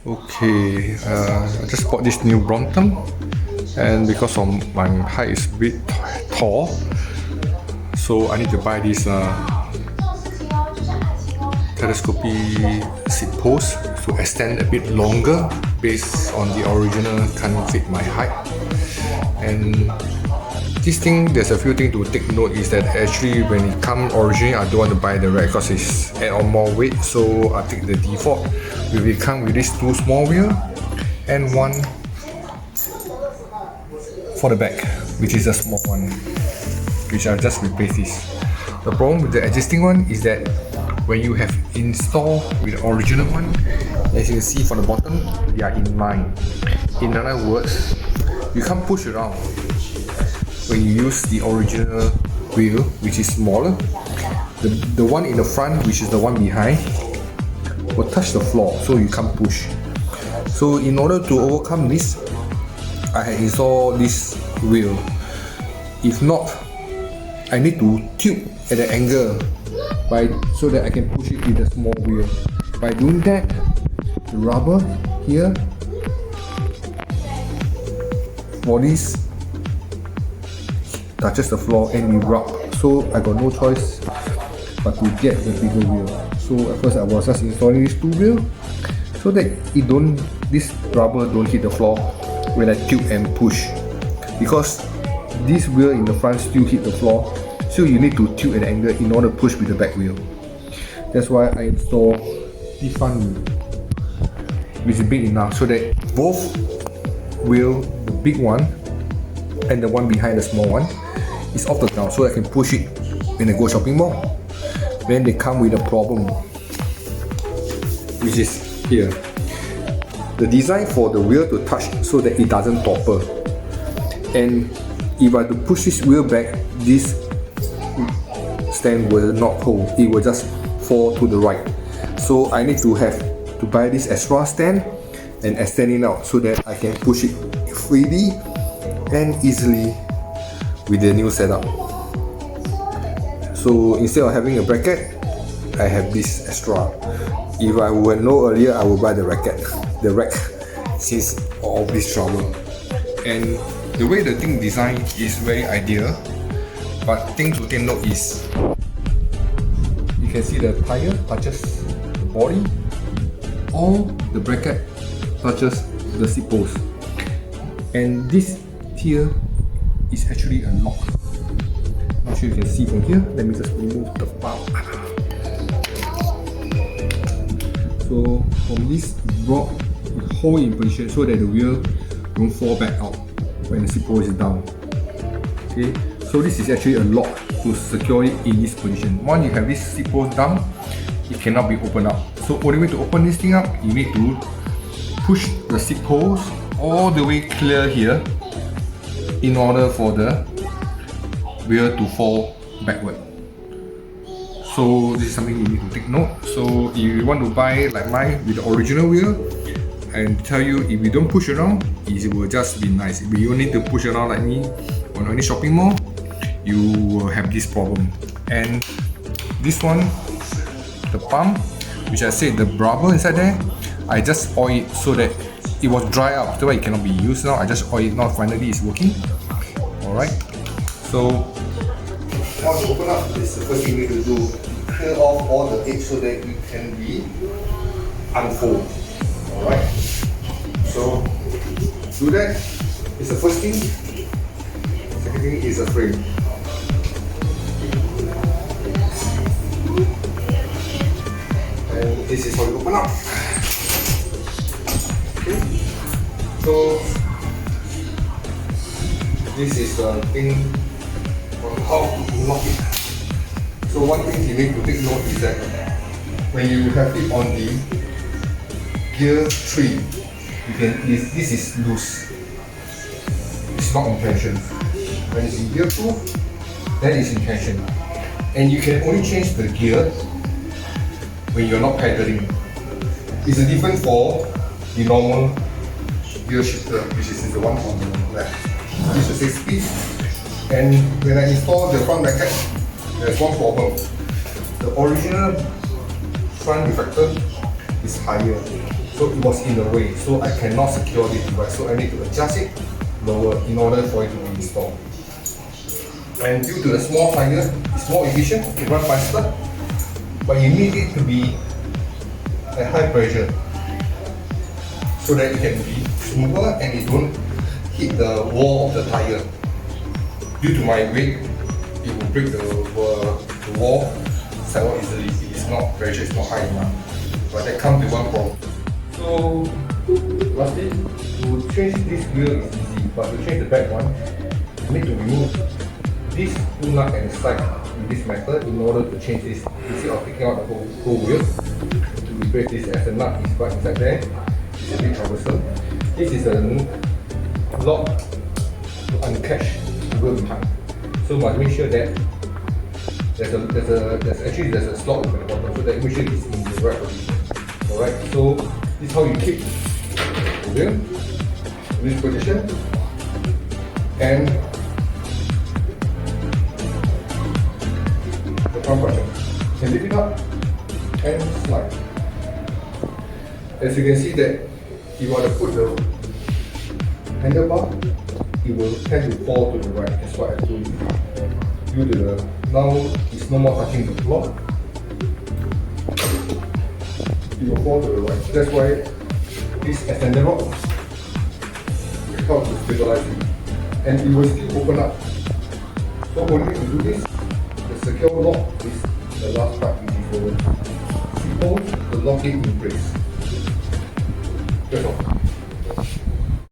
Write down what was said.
Okay, I just bought this new Brompton, and because of my height is a bit tall, so I need to buy this telescopy seat post to extend a bit longer based on the original can't fit my height. And this thing, there's a few things to take note is that actually when it comes originally, I don't want to buy the rack because it's add on more weight, so I take the default. It will come with these two small wheels and one for the back, which is a small one, which I just replace this. The problem with the existing one is that when you have installed with the original one, as you can see from the bottom, they are in line. In other words, you can't push around when you use the original wheel, which is smaller. The one in the front, which is the one behind, will touch the floor, so you can't push. So in order to overcome this, I had installed this wheel. If not, I need to tilt at the angle so that I can push it with the small wheel. By doing that, the rubber here for this touches the floor and it rub. So I got no choice but to get the bigger wheel. So at first I was just installing this two wheel so that this rubber don't hit the floor when I tilt and push, because this wheel in the front still hit the floor, so you need to tilt at an angle in order to push with the back wheel. That's why I install the front wheel, which is big enough so that both wheel, the big one and the one behind the small one, is off the ground, so I can push it when I go shopping mall. Then they come with a problem, which is here. The design for the wheel to touch so that it doesn't topple. And if I to push this wheel back, this stand will not hold. It will just fall to the right. So I need to buy this extra stand and extend it out so that I can push it freely and easily with the new setup. So instead of having a bracket, I have this extra. If I would know earlier, I would buy the rack since all this trouble. And the way the thing designed is very ideal, but thing to take note is you can see the tire touches the body, or the bracket touches the seat post. And this here is actually a lock. Not sure you can see from here. Let me just remove the bar. So from this, it brought the hole in position so that the wheel don't fall back out when the seat post is down. Okay, so this is actually a lock to secure it in this position. Once you have this seat post down, it cannot be opened up. So only way to open this thing up, you need to push the seat post all the way clear here in order for the wheel to fall backward. So this is something you need to take note. So if you want to buy like mine with the original wheel, and tell you if you don't push around, it will just be nice. If you need to push around like me on any shopping mall, you will have this problem. And this one, the pump, which I said the rubber inside there, I just oil it so that it was dry out. After it cannot be used now. I just oil it now. Finally, it's working. Alright. So once you open up, this is the first thing you need to do. Clear off all the edge so that it can be unfold. Alright. So do that is the first thing. Second thing is the frame. And this is how you open up. Okay. So this is the thing on how to unlock it. So one thing you need to take note is that when you have it on the gear 3, this is loose. It's not in tension. When it's in gear 2, that is in tension. And you can only change the gear when you're not pedaling. It's a different for the normal gear shifter, which is the one on the left. This is 6 speed. And when I install the front bracket, there's one problem. The original front reflector is higher. So it was in the way, so I cannot secure this device. So I need to adjust it lower in order for it to be installed. And due to the small tire, it's more efficient, it runs faster, but you need it to be at high pressure so that it can be smoother and it don't hit the wall of the tire. Due to my weight, it will break the wall sidewalk easily. It is not pressure, is not high enough. But that comes with one problem. So lastly, to change this wheel is easy, but to change the back one, you need to remove this two nut and the side with this method in order to change this. Instead of taking out the whole wheel, to replace this as the nut is right inside there, it's a bit troublesome. This is a lock to uncatch the wheel behind. So must make sure that there's a slot at the bottom, so that make sure it's in the right position. Alright, so this is how you keep the wheel in this position, and the front button. You can lift it up and slide. As you can see that if you want to put the handlebar, it will tend to fall to the right. That's what I told you. Due to the, now it's no more touching the floor, it will fall to the right. That's why this extender rod will help to stabilize it, and it will still open up. So only to do this, the secure lock is the last part, which is the simple to lock it in place. That's all.